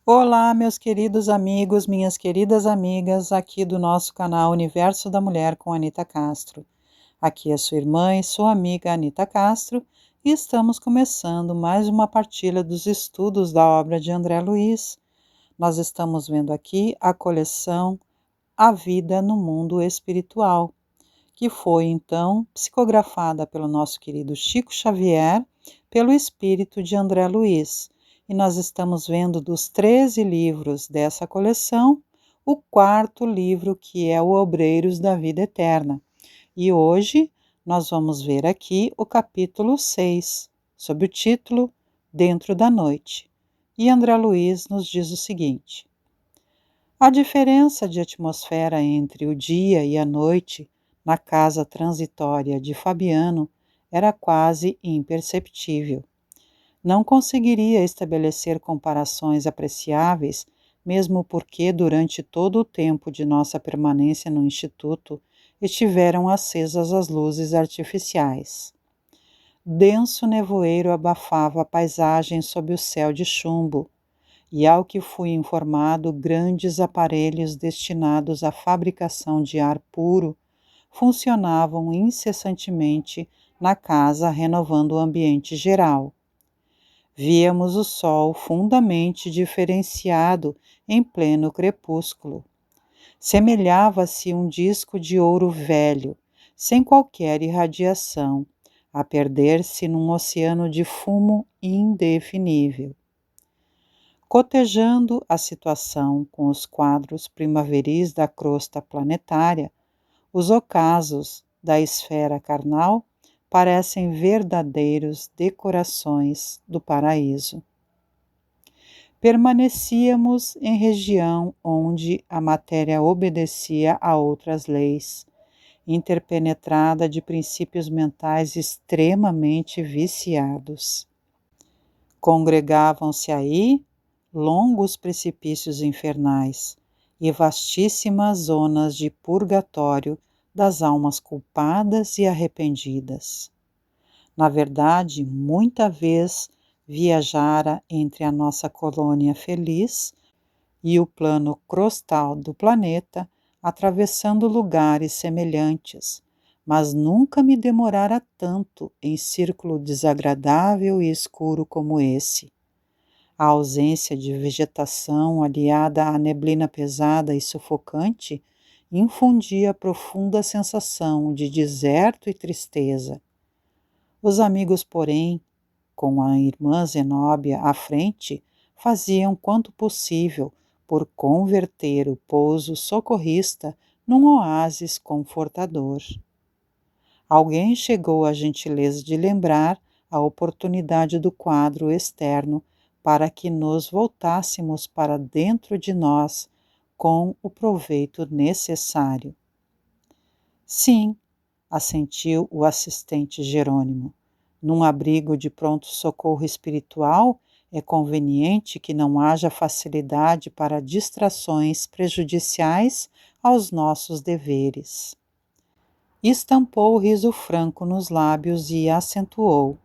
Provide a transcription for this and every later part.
Olá, meus queridos amigos, minhas queridas amigas, aqui do nosso canal Universo da Mulher com Anita Castro. Aqui é sua irmã e sua amiga Anita Castro e estamos começando mais uma partilha dos estudos da obra de André Luiz. Nós estamos vendo aqui a coleção A Vida no Mundo Espiritual, que foi então psicografada pelo nosso querido Chico Xavier, pelo espírito de André Luiz. E nós estamos vendo dos 13 livros dessa coleção, o quarto livro, que é o Obreiros da Vida Eterna. E hoje nós vamos ver aqui o capítulo 6, sob o título Dentro da Noite. E André Luiz nos diz o seguinte: a diferença de atmosfera entre o dia e a noite na casa transitória de Fabiano era quase imperceptível. Não conseguiria estabelecer comparações apreciáveis, mesmo porque durante todo o tempo de nossa permanência no Instituto estiveram acesas as luzes artificiais. Denso nevoeiro abafava a paisagem sob o céu de chumbo, e ao que fui informado, grandes aparelhos destinados à fabricação de ar puro funcionavam incessantemente na casa, renovando o ambiente geral. Víamos o sol fundamente diferenciado em pleno crepúsculo. Semelhava-se um disco de ouro velho, sem qualquer irradiação, a perder-se num oceano de fumo indefinível. Cotejando a situação com os quadros primaveris da crosta planetária, os ocasos da esfera carnal parecem verdadeiros decorações do paraíso. Permanecíamos em região onde a matéria obedecia a outras leis, interpenetrada de princípios mentais extremamente viciados. Congregavam-se aí longos precipícios infernais e vastíssimas zonas de purgatório das almas culpadas e arrependidas. Na verdade, muita vez viajara entre a nossa colônia feliz e o plano crostal do planeta, atravessando lugares semelhantes, mas nunca me demorara tanto em círculo desagradável e escuro como esse. A ausência de vegetação, aliada à neblina pesada e sufocante, infundia profunda sensação de deserto e tristeza. Os amigos, porém, com a irmã Zenóbia à frente, faziam quanto possível por converter o pouso socorrista num oásis confortador. Alguém chegou à gentileza de lembrar a oportunidade do quadro externo para que nos voltássemos para dentro de nós com o proveito necessário. Sim, assentiu o assistente Jerônimo. Num abrigo de pronto-socorro espiritual, é conveniente que não haja facilidade para distrações prejudiciais aos nossos deveres. Estampou o riso franco nos lábios e acentuou: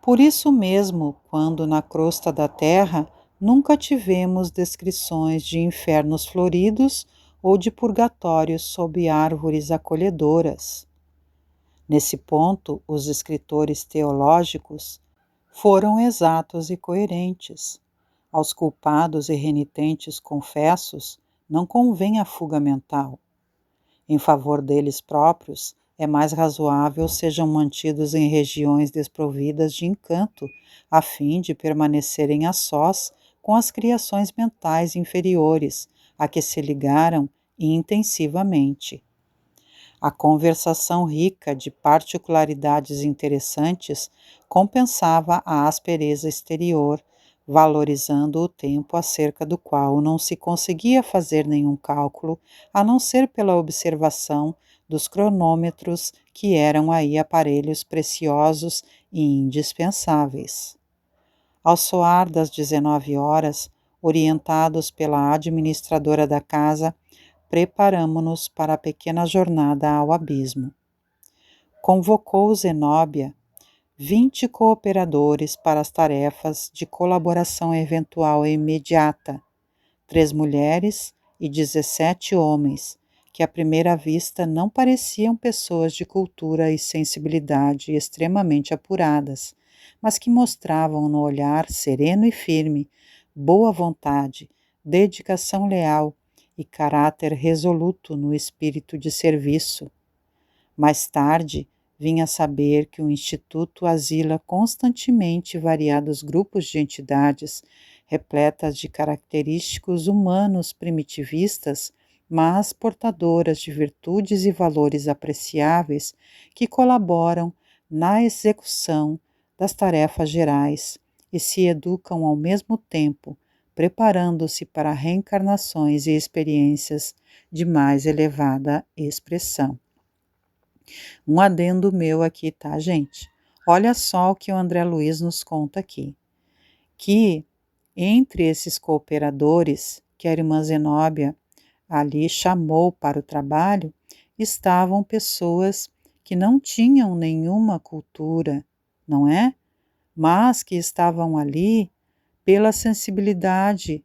por isso mesmo, quando na crosta da terra, nunca tivemos descrições de infernos floridos ou de purgatórios sob árvores acolhedoras. Nesse ponto, os escritores teológicos foram exatos e coerentes. Aos culpados e renitentes confessos não convém a fuga mental. Em favor deles próprios, é mais razoável sejam mantidos em regiões desprovidas de encanto, a fim de permanecerem a sós com as criações mentais inferiores, a que se ligaram intensivamente. A conversação rica de particularidades interessantes compensava a aspereza exterior, valorizando o tempo acerca do qual não se conseguia fazer nenhum cálculo, a não ser pela observação dos cronômetros, que eram aí aparelhos preciosos e indispensáveis. Ao soar das 19 horas, orientados pela administradora da casa, preparamo-nos para a pequena jornada ao abismo. Convocou Zenóbia, 20 cooperadores para as tarefas de colaboração eventual e imediata, 3 mulheres e 17 homens, que à primeira vista não pareciam pessoas de cultura e sensibilidade extremamente apuradas, mas que mostravam no olhar sereno e firme, boa vontade, dedicação leal e caráter resoluto no espírito de serviço. Mais tarde, vim a saber que o Instituto asila constantemente variados grupos de entidades repletas de característicos humanos primitivistas, mas portadoras de virtudes e valores apreciáveis que colaboram na execução das tarefas gerais e se educam ao mesmo tempo, preparando-se para reencarnações e experiências de mais elevada expressão. Um adendo meu aqui, tá, gente? Olha só o que o André Luiz nos conta aqui, que entre esses cooperadores que a irmã Zenóbia ali chamou para o trabalho, estavam pessoas que não tinham nenhuma cultura, não é? Mas que estavam ali pela sensibilidade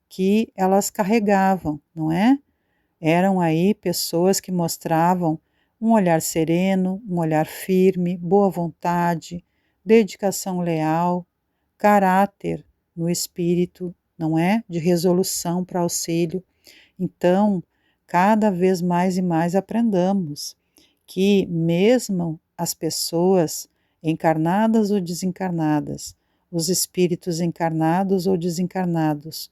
que elas carregavam, não é? Eram aí pessoas que mostravam um olhar sereno, um olhar firme, boa vontade, dedicação leal, caráter no espírito, não é? De resolução para auxílio. Então, cada vez mais e mais aprendamos que mesmo as pessoas encarnadas ou desencarnadas, os espíritos encarnados ou desencarnados,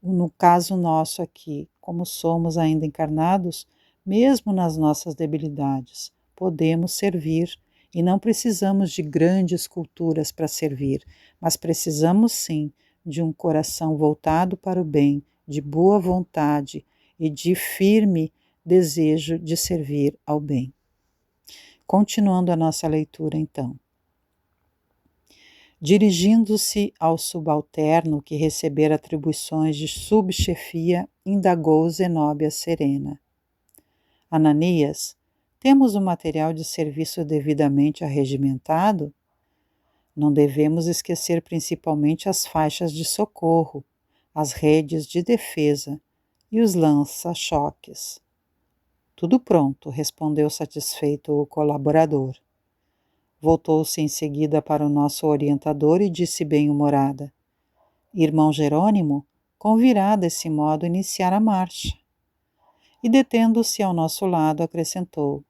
no caso nosso aqui, como somos ainda encarnados, mesmo nas nossas debilidades, podemos servir e não precisamos de grandes culturas para servir, mas precisamos sim de um coração voltado para o bem, de boa vontade e de firme desejo de servir ao bem. Continuando a nossa leitura, então. Dirigindo-se ao subalterno que recebera atribuições de subchefia, indagou Zenóbia serena. Ananias, temos o material de serviço devidamente arregimentado? Não devemos esquecer principalmente as faixas de socorro, as redes de defesa e os lança-choques. Tudo pronto, respondeu satisfeito o colaborador. Voltou-se em seguida para o nosso orientador e disse bem-humorada: Irmão Jerônimo, convirá desse modo iniciar a marcha. E detendo-se ao nosso lado, acrescentou: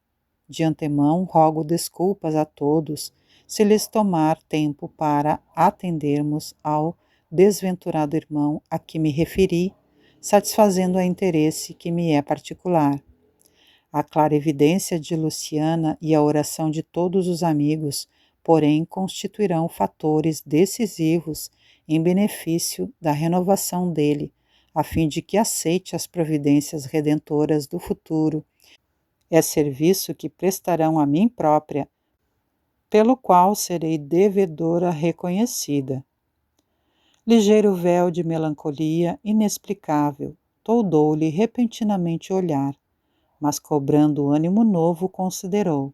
De antemão, rogo desculpas a todos se lhes tomar tempo para atendermos ao desventurado irmão a que me referi, satisfazendo a interesse que me é particular. A clarividência de Luciana e a oração de todos os amigos, porém, constituirão fatores decisivos em benefício da renovação dele, a fim de que aceite as providências redentoras do futuro. É serviço que prestarão a mim própria, pelo qual serei devedora reconhecida. Ligeiro véu de melancolia inexplicável toldou-lhe repentinamente o olhar, mas cobrando ânimo novo, considerou.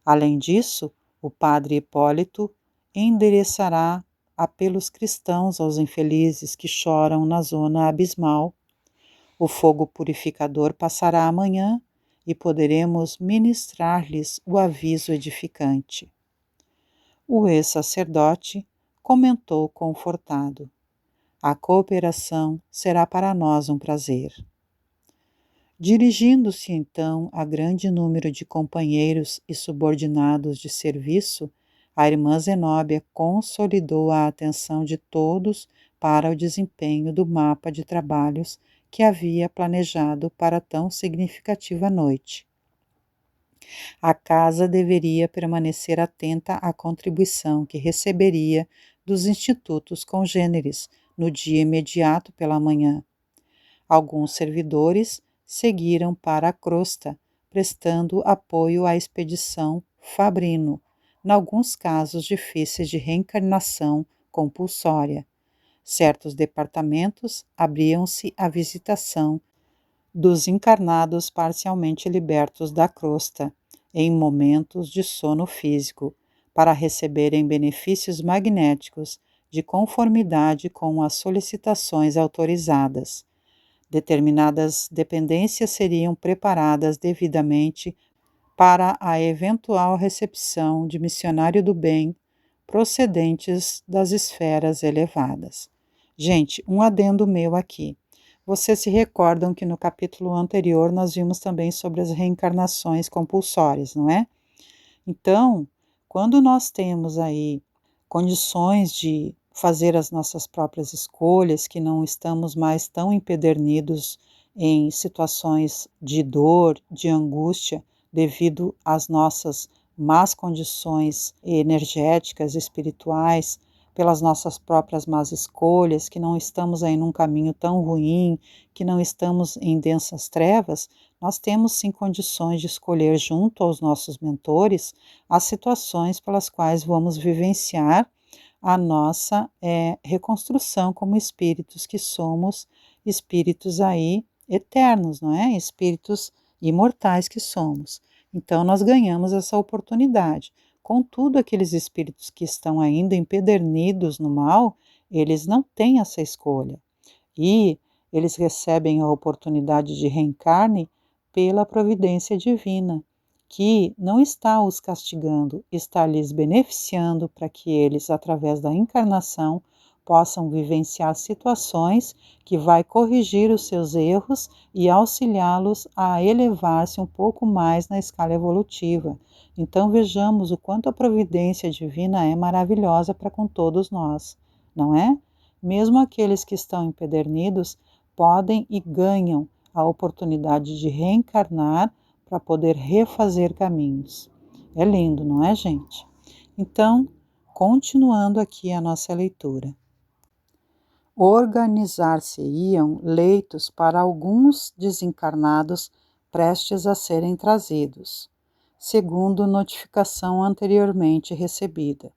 Além disso, o padre Hipólito endereçará apelos cristãos aos infelizes que choram na zona abismal. O fogo purificador passará amanhã e poderemos ministrar-lhes o aviso edificante. O ex-sacerdote comentou confortado: A cooperação será para nós um prazer. Dirigindo-se então a grande número de companheiros e subordinados de serviço, a irmã Zenóbia consolidou a atenção de todos para o desempenho do mapa de trabalhos que havia planejado para tão significativa noite. A casa deveria permanecer atenta à contribuição que receberia dos institutos congêneres no dia imediato pela manhã. Alguns servidores seguiram para a crosta, prestando apoio à expedição Fabrino, em alguns casos difíceis de reencarnação compulsória. Certos departamentos abriam-se à visitação dos encarnados parcialmente libertos da crosta, em momentos de sono físico, para receberem benefícios magnéticos de conformidade com as solicitações autorizadas. Determinadas dependências seriam preparadas devidamente para a eventual recepção de missionário do bem procedentes das esferas elevadas. Gente, um adendo meu aqui. Vocês se recordam que no capítulo anterior nós vimos também sobre as reencarnações compulsórias, não é? Então, quando nós temos aí condições de fazer as nossas próprias escolhas, que não estamos mais tão empedernidos em situações de dor, de angústia, devido às nossas más condições energéticas, espirituais, pelas nossas próprias más escolhas, que não estamos aí num caminho tão ruim, que não estamos em densas trevas, nós temos sim condições de escolher junto aos nossos mentores as situações pelas quais vamos vivenciar a nossa reconstrução como espíritos que somos, espíritos aí eternos, não é? Espíritos imortais que somos. Então nós ganhamos essa oportunidade. Contudo, aqueles espíritos que estão ainda empedernidos no mal, eles não têm essa escolha. E eles recebem a oportunidade de reencarne pela providência divina, que não está os castigando, está lhes beneficiando para que eles, através da encarnação, possam vivenciar situações que vai corrigir os seus erros e auxiliá-los a elevar-se um pouco mais na escala evolutiva. Então vejamos o quanto a providência divina é maravilhosa para com todos nós, não é? Mesmo aqueles que estão empedernidos podem e ganham a oportunidade de reencarnar para poder refazer caminhos. É lindo, não é, gente? Então, continuando aqui a nossa leitura. Organizar-se-iam leitos para alguns desencarnados prestes a serem trazidos, segundo notificação anteriormente recebida.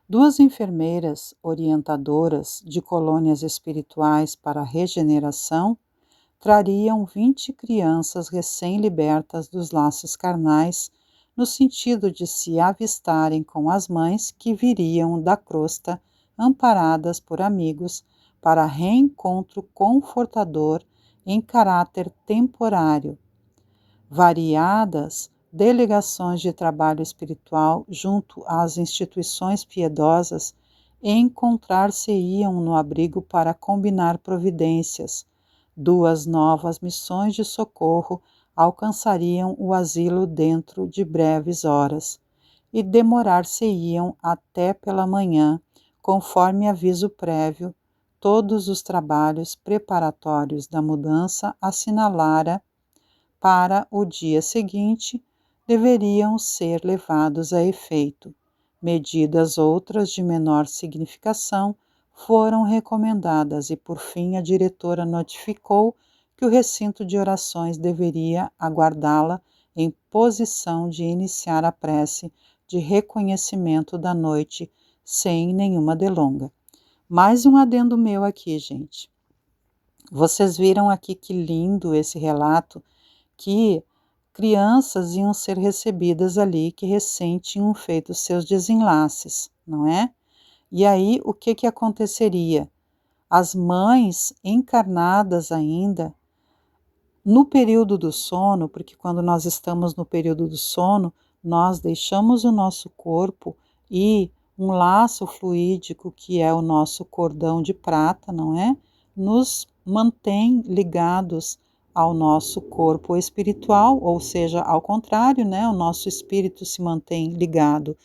2 enfermeiras orientadoras de colônias espirituais para a regeneração trariam 20 crianças recém-libertas dos laços carnais, no sentido de se avistarem com as mães que viriam da crosta, amparadas por amigos, para reencontro confortador em caráter temporário. Variadas delegações de trabalho espiritual junto às instituições piedosas encontrar-se-iam no abrigo para combinar providências. 2 novas missões de socorro alcançariam o asilo dentro de breves horas e demorar-se-iam até pela manhã, conforme aviso prévio, todos os trabalhos preparatórios da mudança assinalara para o dia seguinte deveriam ser levados a efeito. Medidas outras de menor significação foram recomendadas e, por fim, a diretora notificou que o recinto de orações deveria aguardá-la em posição de iniciar a prece de reconhecimento da noite sem nenhuma delonga. Mais um adendo meu aqui, gente. Vocês viram aqui que lindo esse relato, que crianças iam ser recebidas ali que recém tinham feito seus desenlaces, não é? E aí o que aconteceria? As mães encarnadas ainda no período do sono, porque quando nós estamos no período do sono, nós deixamos o nosso corpo e um laço fluídico, que é o nosso cordão de prata, não é? Nos mantém ligados ao nosso corpo espiritual, ou seja, ao contrário, né? O nosso espírito se mantém ligado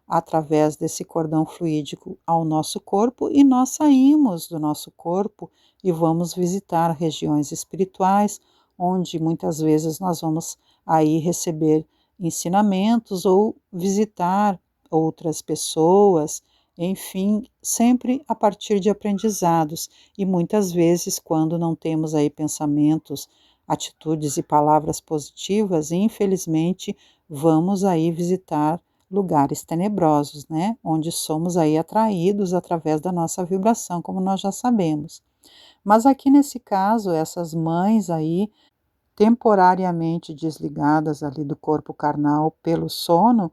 através desse cordão fluídico ao nosso corpo e nós saímos do nosso corpo e vamos visitar regiões espirituais, onde muitas vezes nós vamos aí receber ensinamentos ou visitar outras pessoas, enfim, sempre a partir de aprendizados e muitas vezes quando não temos aí pensamentos, atitudes e palavras positivas, infelizmente vamos aí visitar lugares tenebrosos, né? Onde somos aí atraídos através da nossa vibração, como nós já sabemos. Mas aqui nesse caso, essas mães aí, temporariamente desligadas ali do corpo carnal pelo sono,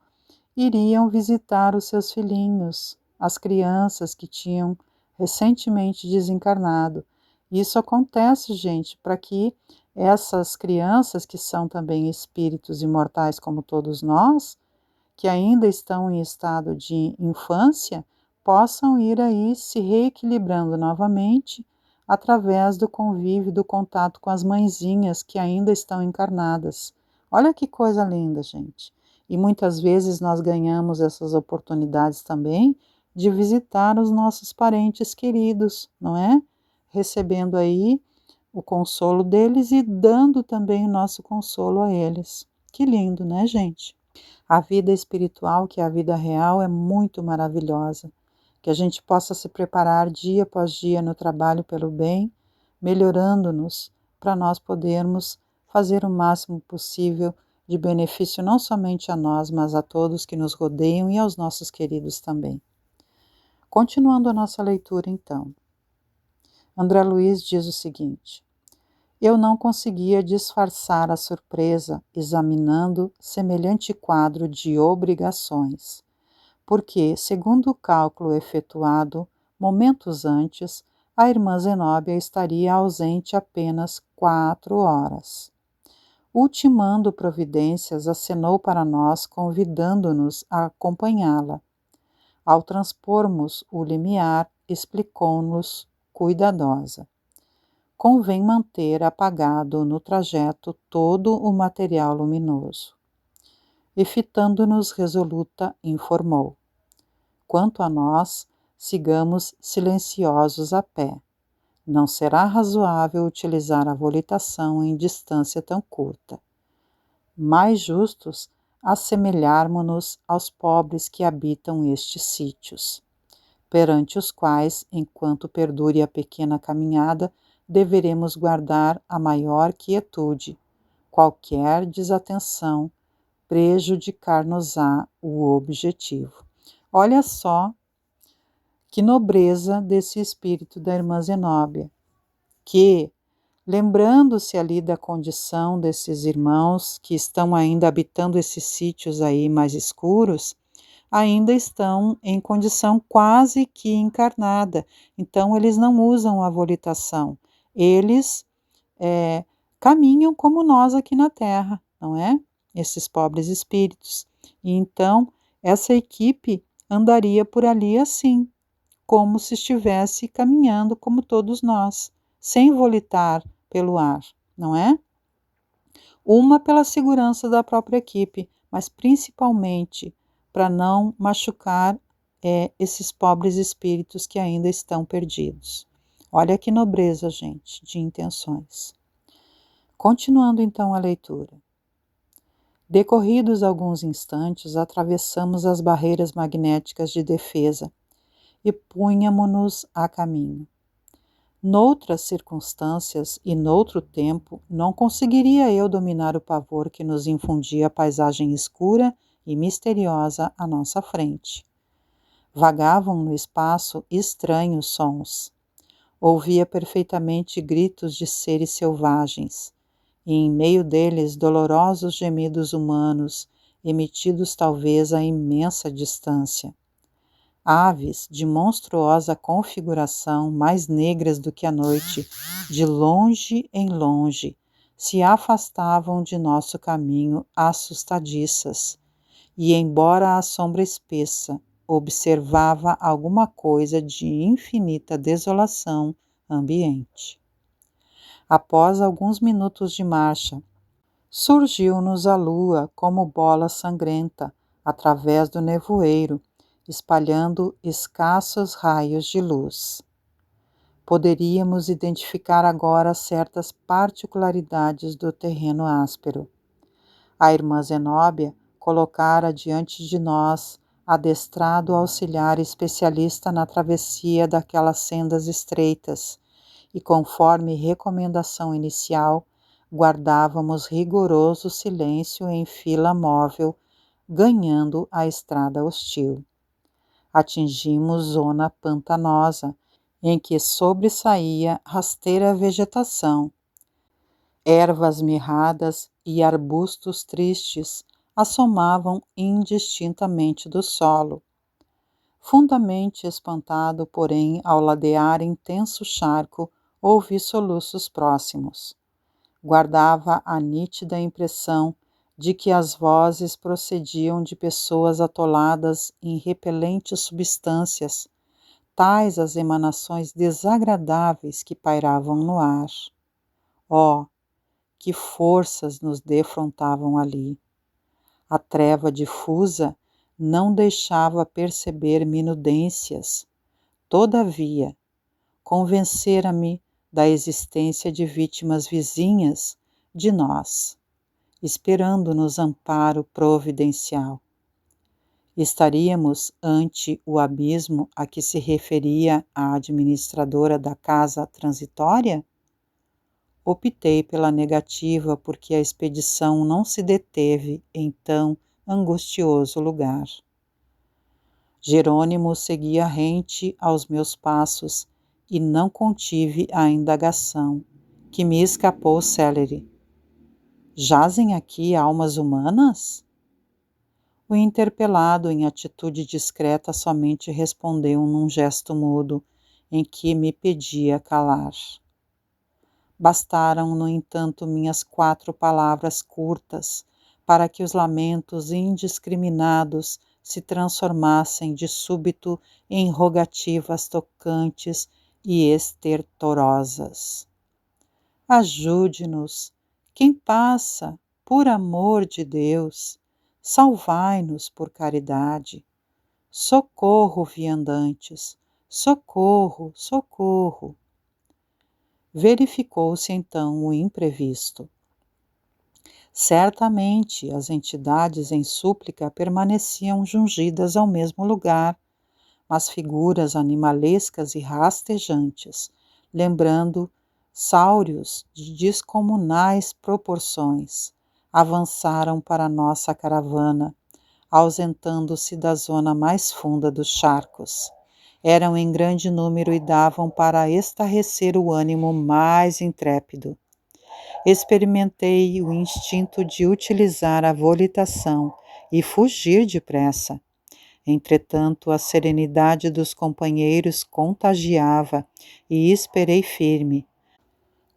iriam visitar os seus filhinhos, as crianças que tinham recentemente desencarnado. Isso acontece, gente, para que essas crianças, que são também espíritos imortais como todos nós, que ainda estão em estado de infância, possam ir aí se reequilibrando novamente através do convívio, do contato com as mãezinhas que ainda estão encarnadas. Olha que coisa linda, gente. E muitas vezes nós ganhamos essas oportunidades também de visitar os nossos parentes queridos, não é? Recebendo aí o consolo deles e dando também o nosso consolo a eles. Que lindo, né, gente? A vida espiritual, que é a vida real, é muito maravilhosa. Que a gente possa se preparar dia após dia no trabalho pelo bem, melhorando-nos para nós podermos fazer o máximo possível de benefício não somente a nós, mas a todos que nos rodeiam e aos nossos queridos também. Continuando a nossa leitura, então. André Luiz diz o seguinte: eu não conseguia disfarçar a surpresa examinando semelhante quadro de obrigações, porque, segundo o cálculo efetuado momentos antes, a irmã Zenóbia estaria ausente apenas 4 horas. Ultimando providências, acenou para nós, convidando-nos a acompanhá-la. Ao transpormos o limiar, explicou-nos cuidadosa: convém manter apagado no trajeto todo o material luminoso. E fitando-nos resoluta, informou: quanto a nós, sigamos silenciosos a pé. Não será razoável utilizar a volitação em distância tão curta. Mais justos, assemelharmo-nos aos pobres que habitam estes sítios, perante os quais, enquanto perdure a pequena caminhada, deveremos guardar a maior quietude. Qualquer desatenção prejudicar-nos-á o objetivo. Olha só que nobreza desse espírito da irmã Zenóbia, que, lembrando-se ali da condição desses irmãos que estão ainda habitando esses sítios aí mais escuros, ainda estão em condição quase que encarnada. Então, eles não usam a volitação. Eles caminham como nós aqui na Terra, não é? Esses pobres espíritos. E então, essa equipe andaria por ali assim, como se estivesse caminhando como todos nós, sem volitar pelo ar, não é? Uma pela segurança da própria equipe, mas principalmente para não machucar esses pobres espíritos que ainda estão perdidos. Olha que nobreza, gente, de intenções. Continuando então a leitura. Decorridos alguns instantes, atravessamos as barreiras magnéticas de defesa e punhamo-nos a caminho. Noutras circunstâncias e noutro tempo, não conseguiria eu dominar o pavor que nos infundia a paisagem escura e misteriosa à nossa frente. Vagavam no espaço estranhos sons. Ouvia perfeitamente gritos de seres selvagens, e em meio deles dolorosos gemidos humanos, emitidos talvez a imensa distância. Aves de monstruosa configuração, mais negras do que a noite, de longe em longe, se afastavam de nosso caminho assustadiças, e embora a sombra espessa observava alguma coisa de infinita desolação ambiente. Após alguns minutos de marcha, surgiu-nos a lua como bola sangrenta através do nevoeiro, espalhando escassos raios de luz. Poderíamos identificar agora certas particularidades do terreno áspero. A irmã Zenóbia colocara diante de nós adestrado auxiliar especialista na travessia daquelas sendas estreitas, e conforme recomendação inicial, guardávamos rigoroso silêncio em fila móvel, ganhando a estrada hostil. Atingimos zona pantanosa, em que sobressaía rasteira vegetação, ervas mirradas e arbustos tristes, assomavam indistintamente do solo. Fundamente espantado, porém, ao ladear intenso charco, ouvi soluços próximos. Guardava a nítida impressão de que as vozes procediam de pessoas atoladas em repelentes substâncias, tais as emanações desagradáveis que pairavam no ar. Oh, que forças nos defrontavam ali! A treva difusa não deixava perceber minudências. Todavia, convencera-me da existência de vítimas vizinhas de nós, esperando-nos amparo providencial. Estaríamos ante o abismo a que se referia a administradora da casa transitória? Optei pela negativa porque a expedição não se deteve em tão angustioso lugar. Jerônimo seguia rente aos meus passos e não contive a indagação, que me escapou célere. Jazem aqui almas humanas? O interpelado, em atitude discreta, somente respondeu num gesto mudo, em que me pedia calar. Bastaram, no entanto, minhas 4 palavras curtas para que os lamentos indiscriminados se transformassem de súbito em rogativas tocantes e estertorosas. Ajude-nos, quem passa, por amor de Deus, salvai-nos por caridade. Socorro, viandantes, socorro, socorro. Verificou-se então o imprevisto. Certamente as entidades em súplica permaneciam jungidas ao mesmo lugar, mas figuras animalescas e rastejantes, lembrando sáureos de descomunais proporções, avançaram para nossa caravana, ausentando-se da zona mais funda dos charcos. Eram em grande número e davam para estarrecer o ânimo mais intrépido. Experimentei o instinto de utilizar a volitação e fugir depressa. Entretanto, a serenidade dos companheiros contagiava e esperei firme.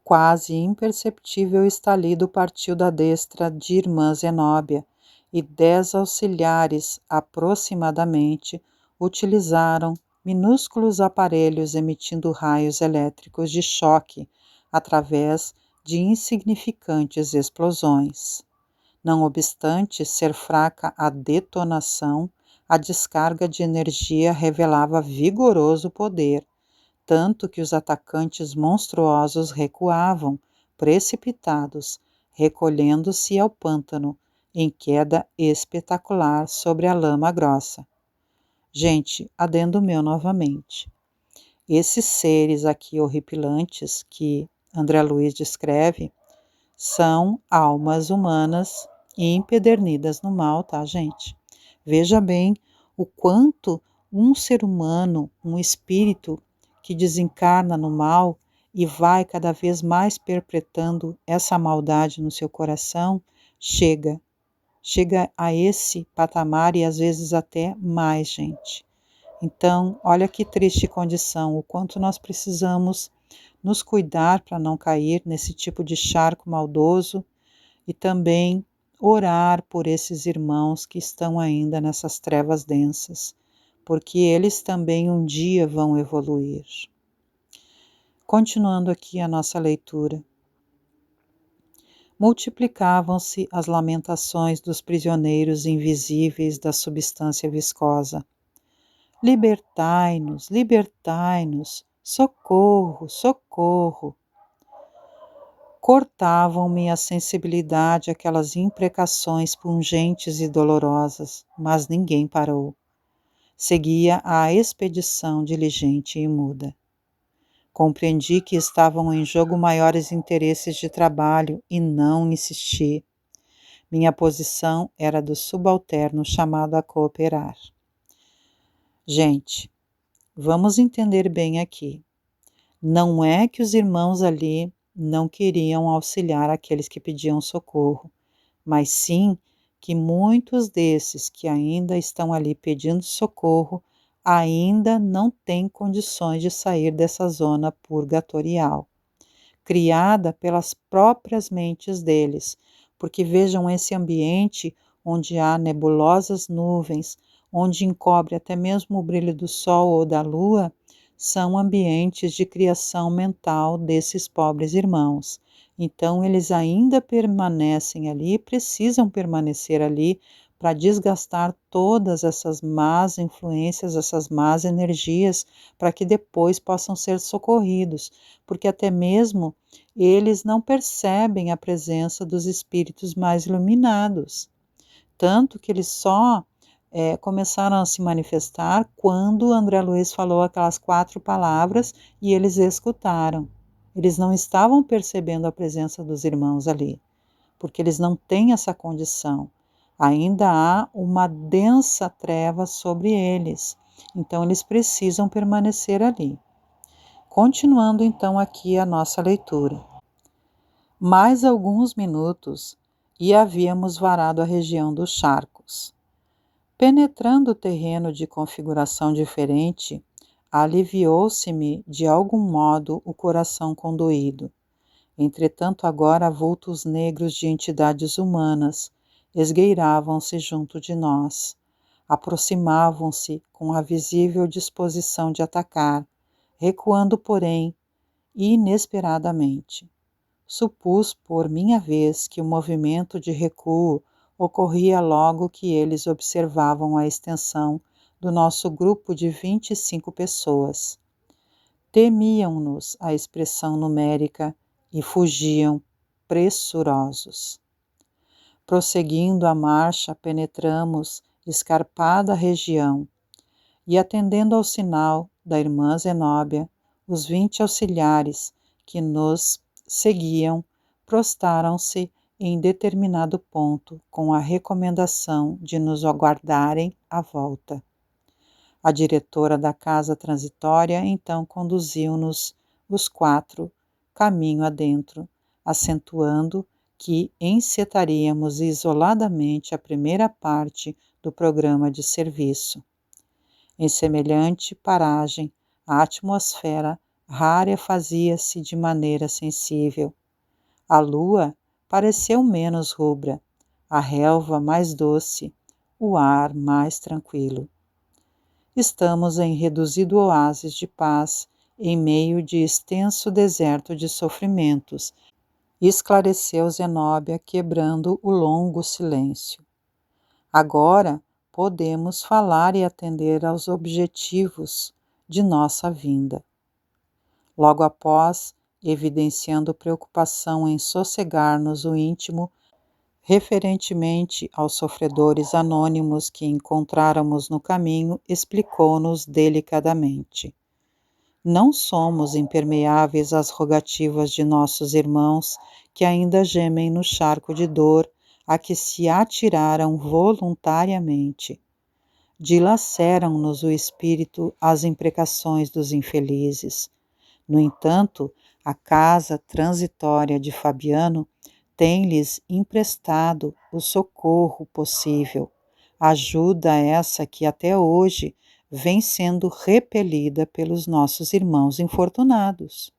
Quase imperceptível estalido partiu da destra de irmã Zenóbia, e 10 auxiliares, aproximadamente, utilizaram minúsculos aparelhos emitindo raios elétricos de choque através de insignificantes explosões. Não obstante ser fraca a detonação, a descarga de energia revelava vigoroso poder, tanto que os atacantes monstruosos recuavam, precipitados, recolhendo-se ao pântano, em queda espetacular sobre a lama grossa. Gente, adendo meu novamente. Esses seres aqui horripilantes que André Luiz descreve são almas humanas e empedernidas no mal, tá, gente? Veja bem o quanto um ser humano, um espírito que desencarna no mal e vai cada vez mais perpetrando essa maldade no seu coração, chega a esse patamar e às vezes até mais, gente. Então, olha que triste condição, o quanto nós precisamos nos cuidar para não cair nesse tipo de charco maldoso e também orar por esses irmãos que estão ainda nessas trevas densas, porque eles também um dia vão evoluir. Continuando aqui a nossa leitura. Multiplicavam-se as lamentações dos prisioneiros invisíveis da substância viscosa. Libertai-nos, libertai-nos, socorro, socorro. Cortavam-me a sensibilidade aquelas imprecações pungentes e dolorosas, mas ninguém parou. Seguia a expedição diligente e muda. Compreendi que estavam em jogo maiores interesses de trabalho e não insisti. Minha posição era do subalterno chamado a cooperar. Gente, vamos entender bem aqui. Não é que os irmãos ali não queriam auxiliar aqueles que pediam socorro, mas sim que muitos desses que ainda estão ali pedindo socorro ainda não têm condições de sair dessa zona purgatorial, criada pelas próprias mentes deles, porque vejam esse ambiente onde há nebulosas nuvens, onde encobre até mesmo o brilho do sol ou da lua, são ambientes de criação mental desses pobres irmãos. Então, eles ainda permanecem ali, precisam permanecer ali para desgastar todas essas más influências, essas más energias, para que depois possam ser socorridos, porque até mesmo eles não percebem a presença dos espíritos mais iluminados, tanto que eles só começaram a se manifestar quando André Luiz falou aquelas 4 palavras e eles escutaram. Eles não estavam percebendo a presença dos irmãos ali, porque eles não têm essa condição. Ainda há uma densa treva sobre eles, então eles precisam permanecer ali. Continuando então aqui a nossa leitura. Mais alguns minutos e havíamos varado a região dos charcos. Penetrando o terreno de configuração diferente, aliviou-se-me de algum modo o coração condoído. Entretanto, agora vultos negros de entidades humanas esgueiravam-se junto de nós. Aproximavam-se com a visível disposição de atacar, recuando, porém, inesperadamente. Supus, por minha vez, que o movimento de recuo ocorria logo que eles observavam a extensão do nosso grupo de 25 pessoas. Temiam-nos a expressão numérica e fugiam pressurosos. Prosseguindo a marcha, penetramos escarpada região e, atendendo ao sinal da irmã Zenóbia, os 20 auxiliares que nos seguiam prostaram-se em determinado ponto com a recomendação de nos aguardarem à volta. A diretora da casa transitória então conduziu-nos os 4 caminho adentro, acentuando que encetaríamos isoladamente a primeira parte do programa de serviço. Em semelhante paragem, a atmosfera rarefazia-se de maneira sensível. A lua pareceu menos rubra, a relva mais doce, o ar mais tranquilo. Estamos em reduzido oásis de paz, em meio de extenso deserto de sofrimentos, esclareceu Zenóbia, quebrando o longo silêncio. Agora podemos falar e atender aos objetivos de nossa vinda. Logo após, evidenciando preocupação em sossegar-nos o íntimo, referentemente aos sofredores anônimos que encontráramos no caminho, explicou-nos delicadamente. Não somos impermeáveis às rogativas de nossos irmãos que ainda gemem no charco de dor a que se atiraram voluntariamente. Dilaceram-nos o espírito as imprecações dos infelizes. No entanto, a casa transitória de Fabiano tem-lhes emprestado o socorro possível, ajuda essa que até hoje vem sendo repelida pelos nossos irmãos infortunados.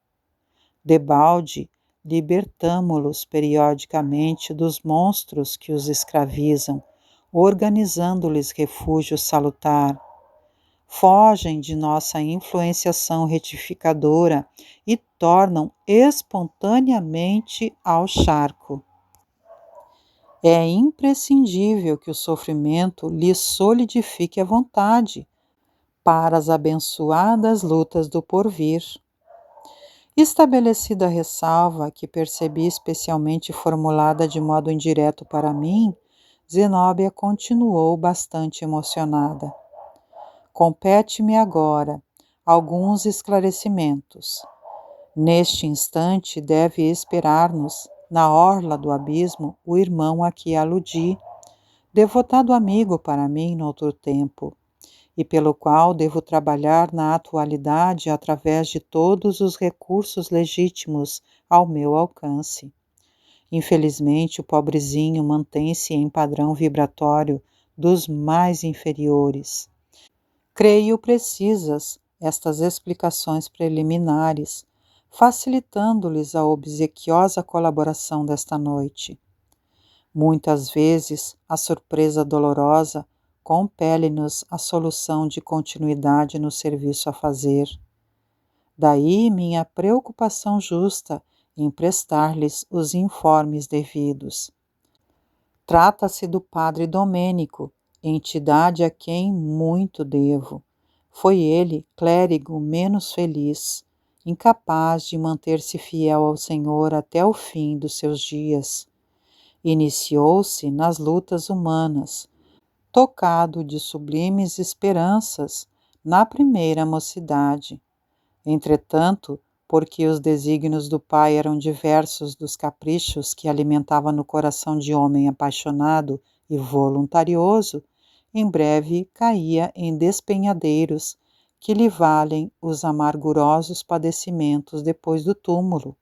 Debalde, libertamo-los periodicamente dos monstros que os escravizam, organizando-lhes refúgio salutar. Fogem de nossa influenciação retificadora e tornam espontaneamente ao charco. É imprescindível que o sofrimento lhes solidifique a vontade para as abençoadas lutas do porvir. Estabelecida a ressalva, que percebi especialmente formulada de modo indireto para mim, Zenóbia continuou bastante emocionada. Compete-me agora alguns esclarecimentos. Neste instante deve esperar-nos, na orla do abismo, o irmão a que aludi, devotado amigo para mim noutro tempo, e pelo qual devo trabalhar na atualidade através de todos os recursos legítimos ao meu alcance. Infelizmente, o pobrezinho mantém-se em padrão vibratório dos mais inferiores. Creio precisas estas explicações preliminares, facilitando-lhes a obsequiosa colaboração desta noite. Muitas vezes, a surpresa dolorosa compele-nos à solução de continuidade no serviço a fazer. Daí minha preocupação justa em prestar-lhes os informes devidos. Trata-se do padre Domênico, entidade a quem muito devo. Foi ele, clérigo menos feliz, incapaz de manter-se fiel ao Senhor até o fim dos seus dias. Iniciou-se nas lutas humanas, tocado de sublimes esperanças na primeira mocidade. Entretanto, porque os desígnios do Pai eram diversos dos caprichos que alimentava no coração de homem apaixonado e voluntarioso, em breve caía em despenhadeiros que lhe valem os amargurosos padecimentos depois do túmulo.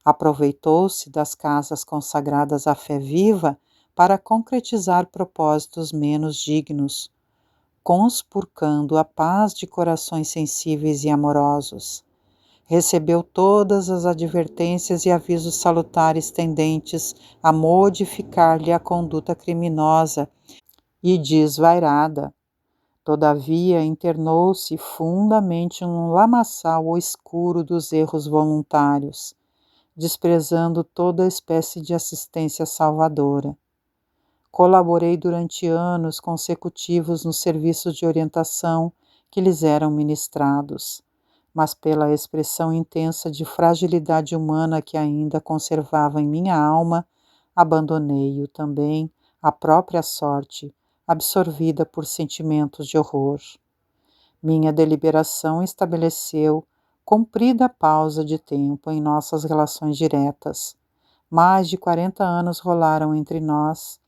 Aproveitou-se das casas consagradas à fé viva para concretizar propósitos menos dignos, conspurcando a paz de corações sensíveis e amorosos. Recebeu todas as advertências e avisos salutares tendentes a modificar-lhe a conduta criminosa e desvairada. Todavia, internou-se fundamente num lamaçal escuro dos erros voluntários, desprezando toda espécie de assistência salvadora. Colaborei durante anos consecutivos nos serviços de orientação que lhes eram ministrados, mas pela expressão intensa de fragilidade humana que ainda conservava em minha alma, abandonei-o também à própria sorte, absorvida por sentimentos de horror. Minha deliberação estabeleceu comprida pausa de tempo em nossas relações diretas. Mais de 40 anos rolaram entre nós.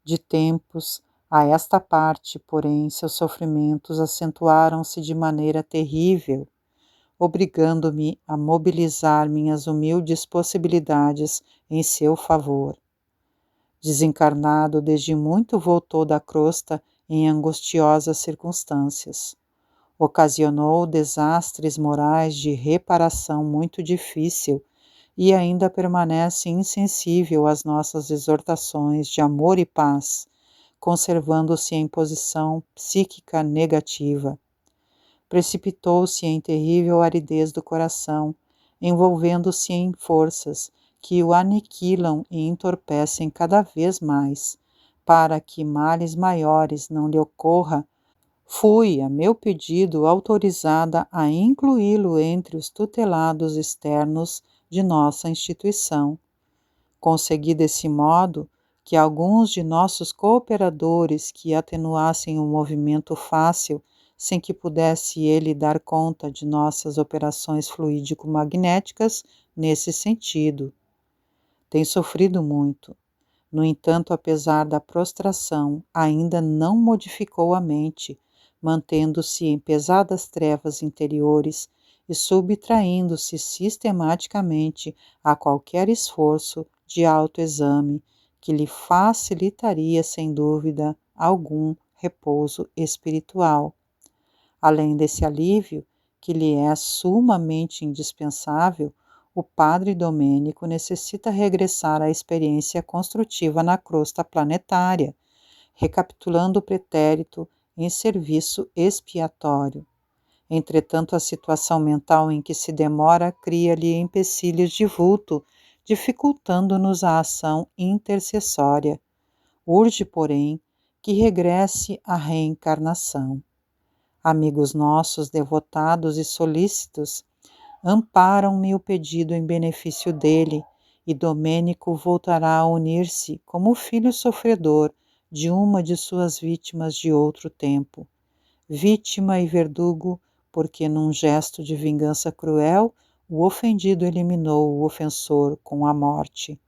De tempos a esta parte, porém, seus sofrimentos acentuaram-se de maneira terrível, obrigando-me a mobilizar minhas humildes possibilidades em seu favor. Desencarnado, desde muito voltou da crosta em angustiosas circunstâncias. Ocasionou desastres morais de reparação muito difícil e ainda permanece insensível às nossas exortações de amor e paz, conservando-se em posição psíquica negativa. Precipitou-se em terrível aridez do coração, envolvendo-se em forças que o aniquilam e entorpecem cada vez mais. Para que males maiores não lhe ocorra, fui, a meu pedido, autorizada a incluí-lo entre os tutelados externos de nossa instituição. Consegui desse modo que alguns de nossos cooperadores que atenuassem o movimento fácil, sem que pudesse ele dar conta de nossas operações fluídico-magnéticas nesse sentido. Tem sofrido muito. No entanto, apesar da prostração, ainda não modificou a mente, mantendo-se em pesadas trevas interiores e subtraindo-se sistematicamente a qualquer esforço de autoexame que lhe facilitaria, sem dúvida algum, repouso espiritual. Além desse alívio, que lhe é sumamente indispensável, o padre Domênico necessita regressar à experiência construtiva na crosta planetária, recapitulando o pretérito em serviço expiatório. Entretanto, a situação mental em que se demora cria-lhe empecilhos de vulto, dificultando-nos a ação intercessória. Urge, porém, que regresse à reencarnação. Amigos nossos, devotados e solícitos, amparam-me o pedido em benefício dele, e Domênico voltará a unir-se como filho sofredor de uma de suas vítimas de outro tempo. Vítima e verdugo, porque num gesto de vingança cruel, o ofendido eliminou o ofensor com a morte.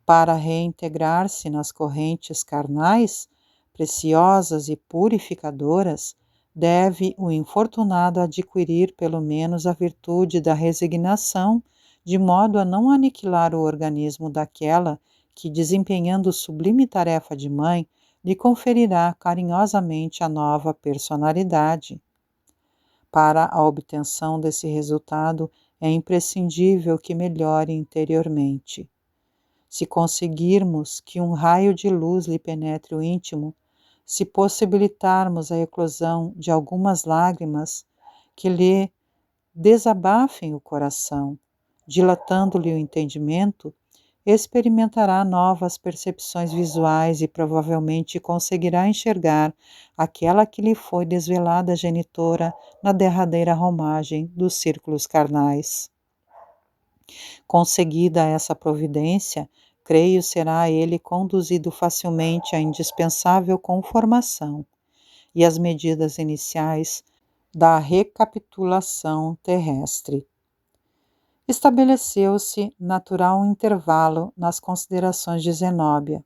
Para reintegrar-se nas correntes carnais, preciosas e purificadoras, deve o infortunado adquirir pelo menos a virtude da resignação de modo a não aniquilar o organismo daquela que, desempenhando sublime tarefa de mãe, lhe conferirá carinhosamente a nova personalidade. Para a obtenção desse resultado, é imprescindível que melhore interiormente. Se conseguirmos que um raio de luz lhe penetre o íntimo, se possibilitarmos a eclosão de algumas lágrimas que lhe desabafem o coração, dilatando-lhe o entendimento, experimentará novas percepções visuais e provavelmente conseguirá enxergar aquela que lhe foi desvelada genitora na derradeira romagem dos círculos carnais. Conseguida essa providência, creio será ele conduzido facilmente à indispensável conformação e às medidas iniciais da recapitulação terrestre. Estabeleceu-se natural intervalo nas considerações de Zenóbia.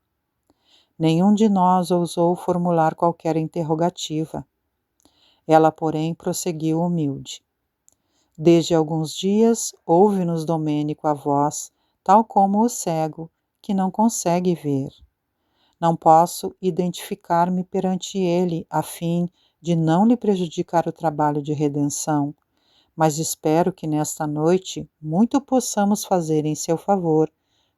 Nenhum de nós ousou formular qualquer interrogativa. Ela, porém, prosseguiu humilde. Desde alguns dias ouve-nos Domênico a voz, tal como o cego, que não consegue ver. Não posso identificar-me perante ele, a fim de não lhe prejudicar o trabalho de redenção, mas espero que nesta noite muito possamos fazer em seu favor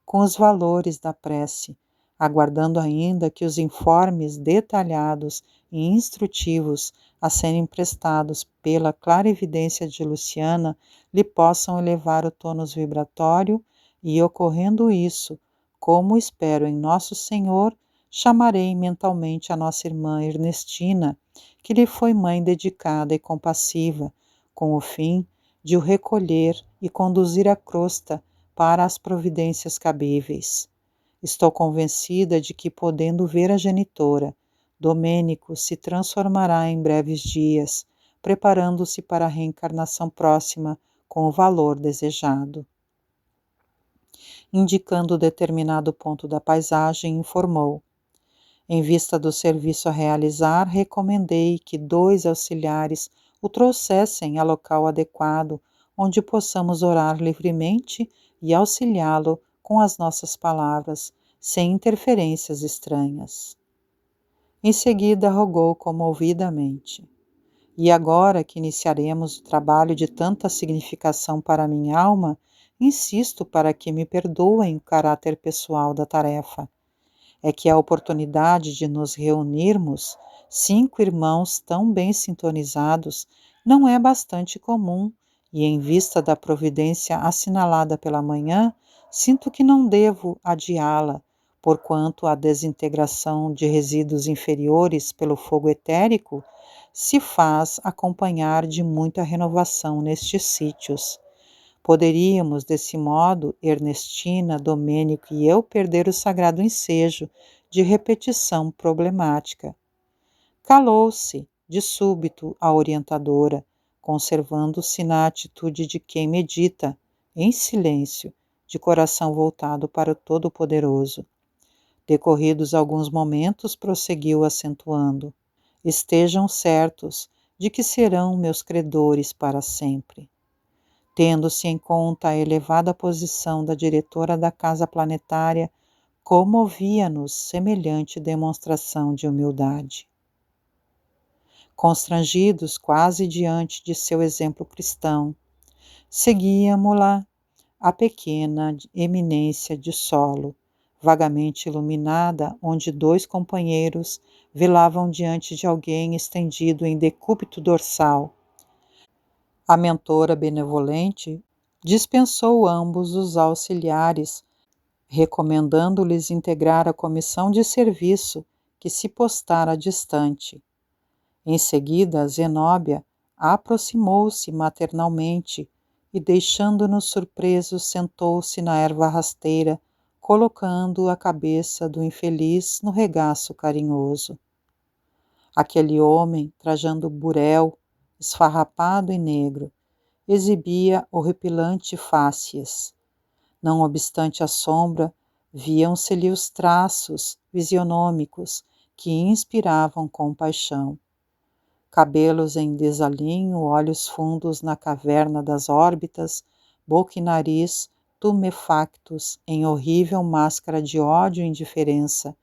com os valores da prece, aguardando ainda que os informes detalhados e instrutivos a serem prestados pela clarividência de Luciana lhe possam elevar o tônus vibratório e, ocorrendo isso, como espero em Nosso Senhor, chamarei mentalmente a nossa irmã Ernestina, que lhe foi mãe dedicada e compassiva, com o fim de o recolher e conduzir à crosta para as providências cabíveis. Estou convencida de que, podendo ver a genitora, Domênico se transformará em breves dias, preparando-se para a reencarnação próxima com o valor desejado. Indicando determinado ponto da paisagem, informou: em vista do serviço a realizar, recomendei que 2 auxiliares o trouxessem a local adequado, onde possamos orar livremente e auxiliá-lo com as nossas palavras, sem interferências estranhas. Em seguida, rogou comovidamente: e agora que iniciaremos o trabalho de tanta significação para minha alma, insisto para que me perdoem o caráter pessoal da tarefa. É que a oportunidade de nos reunirmos, 5 irmãos tão bem sintonizados, não é bastante comum, e em vista da providência assinalada pela manhã, sinto que não devo adiá-la, porquanto a desintegração de resíduos inferiores pelo fogo etérico se faz acompanhar de muita renovação nestes sítios. Poderíamos, desse modo, Ernestina, Domênico e eu, perder o sagrado ensejo de repetição problemática. Calou-se, de súbito, a orientadora, conservando-se na atitude de quem medita, em silêncio, de coração voltado para o Todo-Poderoso. Decorridos alguns momentos, prosseguiu acentuando: estejam certos de que serão meus credores para sempre. Tendo-se em conta a elevada posição da diretora da Casa Planetária, comovia-nos semelhante demonstração de humildade. Constrangidos quase diante de seu exemplo cristão, seguíamo-la a pequena eminência de solo, vagamente iluminada, onde 2 companheiros velavam diante de alguém estendido em decúbito dorsal. A mentora benevolente dispensou ambos os auxiliares, recomendando-lhes integrar a comissão de serviço que se postara distante. Em seguida, Zenóbia aproximou-se maternalmente e, deixando-nos surpresos, sentou-se na erva rasteira, colocando a cabeça do infeliz no regaço carinhoso. Aquele homem, trajando burel, esfarrapado e negro, exibia horripilante fáscias. Não obstante a sombra, viam-se-lhe os traços fisionômicos que inspiravam compaixão. Cabelos em desalinho, olhos fundos na caverna das órbitas, boca e nariz tumefactos em horrível máscara de ódio e indiferença,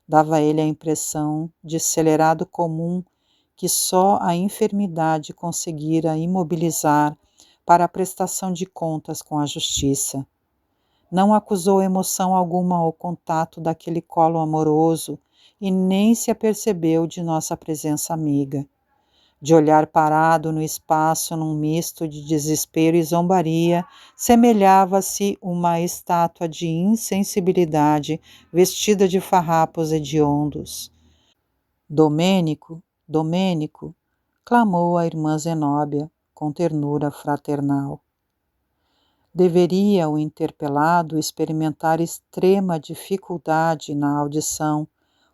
dava a ele a impressão de celerado comum que só a enfermidade conseguira imobilizar para a prestação de contas com a justiça. Não acusou emoção alguma ao contato daquele colo amoroso e nem se apercebeu de nossa presença amiga. De olhar parado no espaço num misto de desespero e zombaria, semelhava-se uma estátua de insensibilidade vestida de farrapos hediondos. Domênico, Domênico, clamou a irmã Zenóbia, com ternura fraternal. Deveria o interpelado experimentar extrema dificuldade na audição,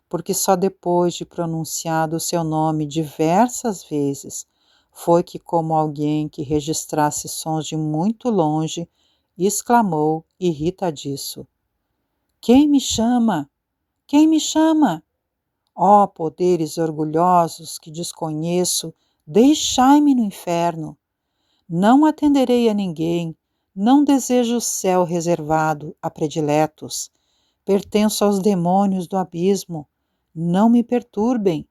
porque só depois de pronunciado o seu nome diversas vezes foi que, como alguém que registrasse sons de muito longe, exclamou irritadiço: "Quem me chama? Quem me chama? Ó poderes orgulhosos que desconheço, deixai-me no inferno. Não atenderei a ninguém, não desejo o céu reservado a prediletos. Pertenço aos demônios do abismo. Não me perturbem.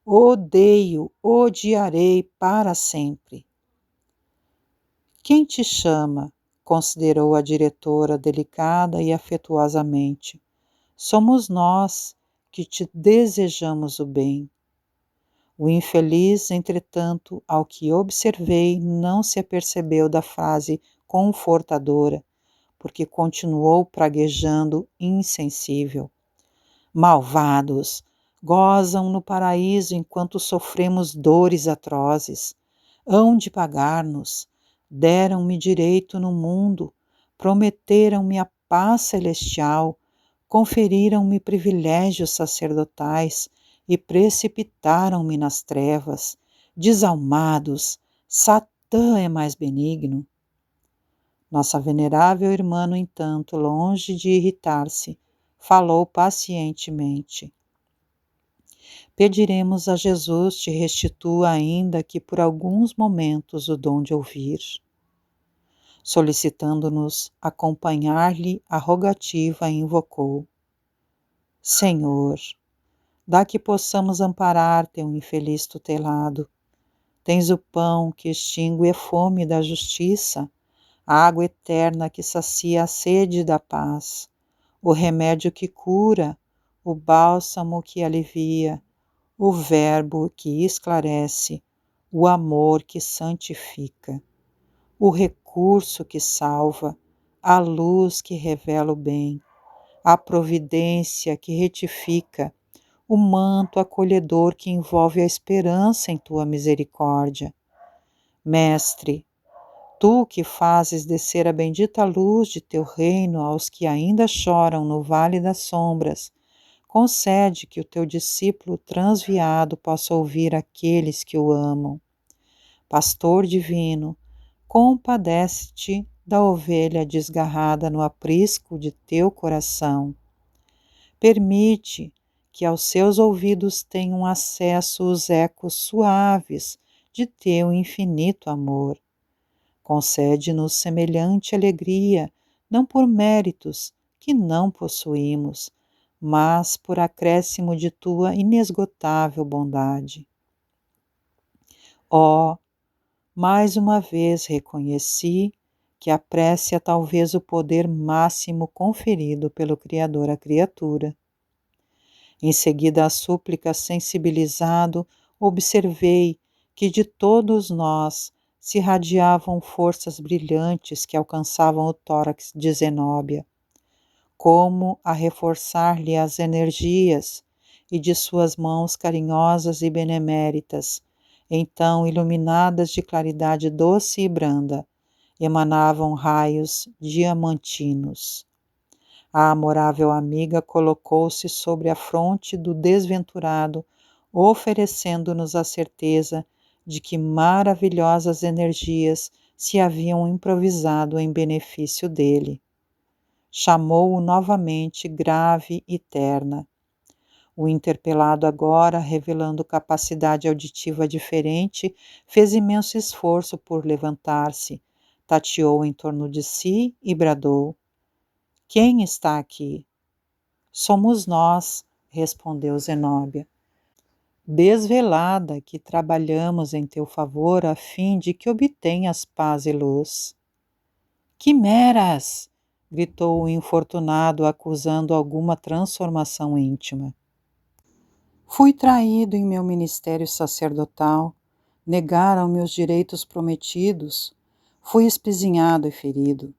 Odeio, odiarei para sempre." "Quem te chama?" considerou a diretora delicada e afetuosamente. "Somos nós que te desejamos o bem." O infeliz, entretanto, ao que observei, não se apercebeu da frase confortadora, porque continuou praguejando insensível. "Malvados! Gozam no paraíso enquanto sofremos dores atrozes. Hão de pagar-nos. Deram-me direito no mundo, prometeram-me a paz celestial, conferiram-me privilégios sacerdotais e precipitaram-me nas trevas. Desalmados, Satã é mais benigno." Nossa venerável irmã, no entanto, longe de irritar-se, falou pacientemente: "Pediremos a Jesus te restitua ainda que por alguns momentos o dom de ouvir." Solicitando-nos acompanhar-lhe a rogativa, invocou: "Senhor, dá que possamos amparar teu infeliz tutelado. Tens o pão que extingue a fome da justiça, a água eterna que sacia a sede da paz, o remédio que cura, o bálsamo que alivia, o verbo que esclarece, o amor que santifica, o recurso que salva, a luz que revela o bem, a providência que retifica, o manto acolhedor que envolve a esperança em tua misericórdia. Mestre, tu que fazes descer a bendita luz de teu reino aos que ainda choram no vale das sombras, concede que o teu discípulo transviado possa ouvir aqueles que o amam. Pastor divino, compadece-te da ovelha desgarrada no aprisco de teu coração. Permite que aos seus ouvidos tenham acesso os ecos suaves de teu infinito amor. Concede-nos semelhante alegria, não por méritos que não possuímos, mas por acréscimo de tua inesgotável bondade. Ó, mais uma vez reconheci que a prece é talvez o poder máximo conferido pelo Criador à criatura. Em seguida à súplica, sensibilizado, observei que de todos nós se irradiavam forças brilhantes que alcançavam o tórax de Zenóbia, como a reforçar-lhe as energias, e de suas mãos carinhosas e beneméritas, então iluminadas de claridade doce e branda, emanavam raios diamantinos. A amorável amiga colocou-se sobre a fronte do desventurado, oferecendo-nos a certeza de que maravilhosas energias se haviam improvisado em benefício dele. Chamou-o novamente grave e terna. O interpelado agora, revelando capacidade auditiva diferente, fez imenso esforço por levantar-se, tateou em torno de si e bradou: "Quem está aqui?" "Somos nós", respondeu Zenóbia, "desvelada que trabalhamos em teu favor a fim de que obtenhas paz e luz." "Quimeras!" gritou o infortunado, acusando alguma transformação íntima. "Fui traído em meu ministério sacerdotal, negaram meus direitos prometidos, fui espizinhado e ferido.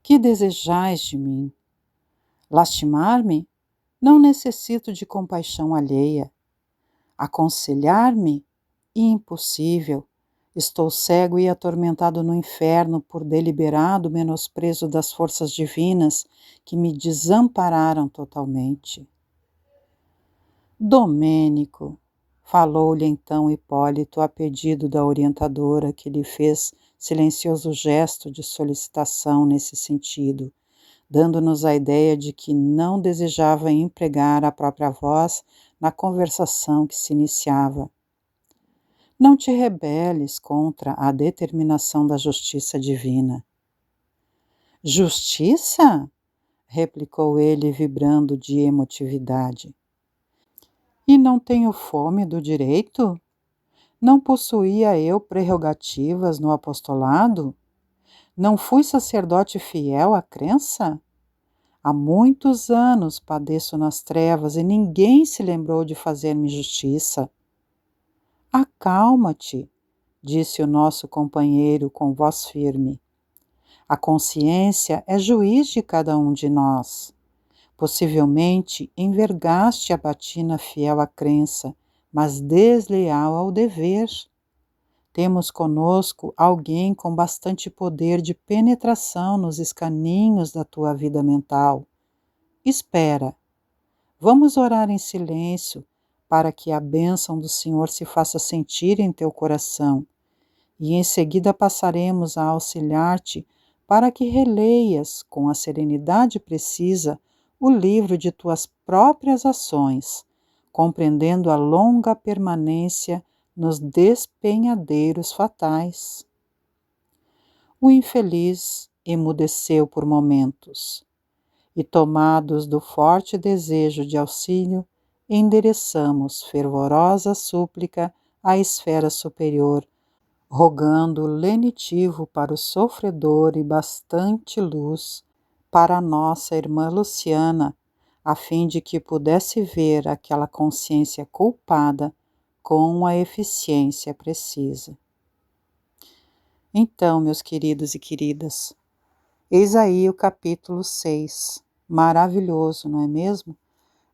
Que desejais de mim? Lastimar-me? Não necessito de compaixão alheia. Aconselhar-me? Impossível. Estou cego e atormentado no inferno por deliberado menosprezo das forças divinas que me desampararam totalmente." "Domênico", falou-lhe então Hipólito a pedido da orientadora, que lhe fez silencioso gesto de solicitação nesse sentido, dando-nos a ideia de que não desejava empregar a própria voz na conversação que se iniciava. "Não te rebeles contra a determinação da justiça divina." "Justiça?" replicou ele, vibrando de emotividade. "E não tenho fome do direito? Não possuía eu prerrogativas no apostolado? Não fui sacerdote fiel à crença? Há muitos anos padeço nas trevas e ninguém se lembrou de fazer-me justiça." "Acalma-te", disse o nosso companheiro com voz firme. "A consciência é juiz de cada um de nós. Possivelmente envergaste a batina fiel à crença, mas desleal ao dever. Temos conosco alguém com bastante poder de penetração nos escaninhos da tua vida mental. Espera, vamos orar em silêncio para que a bênção do Senhor se faça sentir em teu coração, e em seguida passaremos a auxiliar-te para que releias com a serenidade precisa o livro de tuas próprias ações, compreendendo a longa permanência nos despenhadeiros fatais." O infeliz emudeceu por momentos, e tomados do forte desejo de auxílio, endereçamos fervorosa súplica à esfera superior, rogando lenitivo para o sofredor e bastante luz para a nossa irmã Luciana, a fim de que pudesse ver aquela consciência culpada com a eficiência precisa. Então, meus queridos e queridas, eis aí o capítulo 6, maravilhoso, não é mesmo?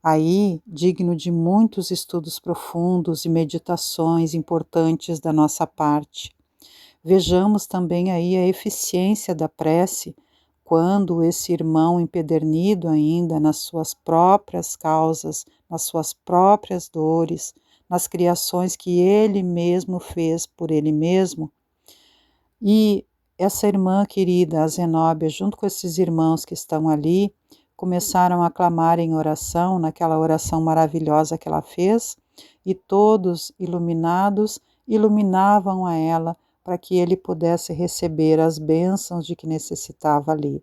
Aí, digno de muitos estudos profundos e meditações importantes da nossa parte. Vejamos também aí a eficiência da prece, quando esse irmão empedernido ainda nas suas próprias causas, nas suas próprias dores, nas criações que ele mesmo fez por ele mesmo, e essa irmã querida, a Zenóbia, junto com esses irmãos que estão ali, começaram a clamar em oração, naquela oração maravilhosa que ela fez, e todos iluminados iluminavam a ela para que ele pudesse receber as bênçãos de que necessitava ali.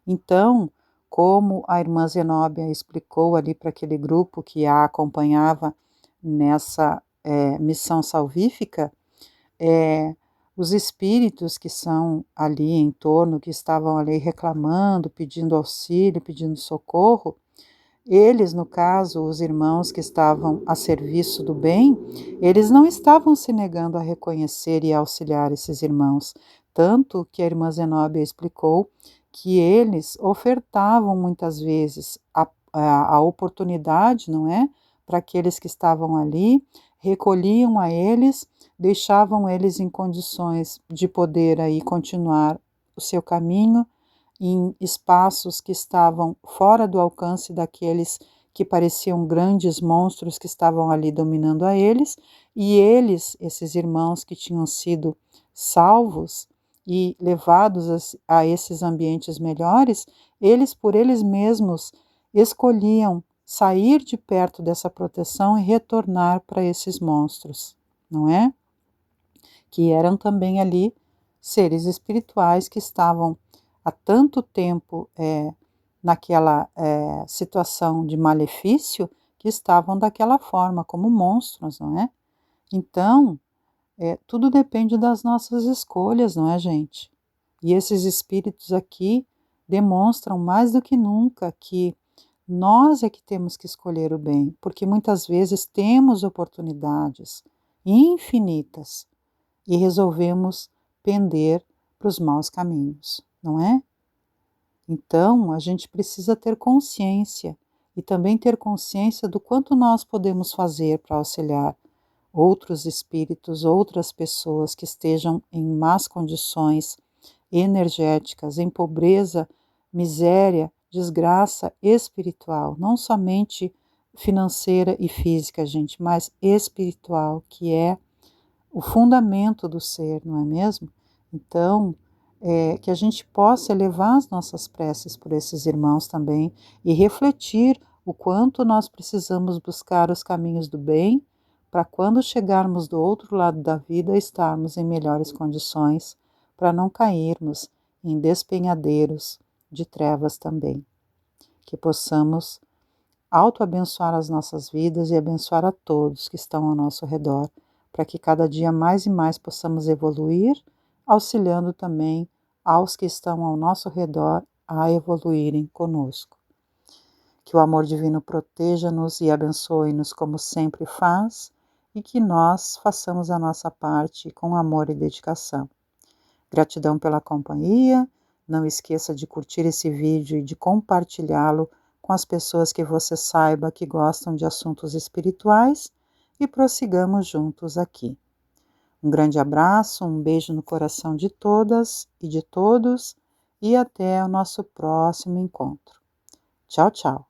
Então, como a irmã Zenóbia explicou ali para aquele grupo que a acompanhava nessa missão salvífica, os espíritos que são ali em torno, que estavam ali reclamando, pedindo auxílio, pedindo socorro, eles, no caso, os irmãos que estavam a serviço do bem, eles não estavam se negando a reconhecer e auxiliar esses irmãos, tanto que a irmã Zenóbia explicou que eles ofertavam muitas vezes a oportunidade, não é, para aqueles que estavam ali, recolhiam a eles, deixavam eles em condições de poder aí continuar o seu caminho em espaços que estavam fora do alcance daqueles que pareciam grandes monstros que estavam ali dominando a eles, e eles, esses irmãos que tinham sido salvos e levados a esses ambientes melhores, eles por eles mesmos escolhiam sair de perto dessa proteção e retornar para esses monstros, não é? Que eram também ali seres espirituais que estavam há tanto tempo naquela situação de malefício, que estavam daquela forma, como monstros, não é? Então, tudo depende das nossas escolhas, não é, gente? E esses espíritos aqui demonstram mais do que nunca que nós é que temos que escolher o bem, porque muitas vezes temos oportunidades infinitas e resolvemos pender para os maus caminhos, não é? Então, a gente precisa ter consciência e também ter consciência do quanto nós podemos fazer para auxiliar outros espíritos, outras pessoas que estejam em más condições energéticas, em pobreza, miséria, desgraça espiritual, não somente financeira e física, gente, mas espiritual, que é o fundamento do ser, não é mesmo? Então, que a gente possa elevar as nossas preces por esses irmãos também e refletir o quanto nós precisamos buscar os caminhos do bem para quando chegarmos do outro lado da vida estarmos em melhores condições para não cairmos em despenhadeiros de trevas também. Que possamos auto-abençoar as nossas vidas e abençoar a todos que estão ao nosso redor, para que cada dia mais e mais possamos evoluir, auxiliando também aos que estão ao nosso redor a evoluírem conosco. Que o amor divino proteja-nos e abençoe-nos como sempre faz, e que nós façamos a nossa parte com amor e dedicação. Gratidão pela companhia, não esqueça de curtir esse vídeo e de compartilhá-lo com as pessoas que você saiba que gostam de assuntos espirituais e prossigamos juntos aqui. Um grande abraço, um beijo no coração de todas e de todos e até o nosso próximo encontro. Tchau, tchau.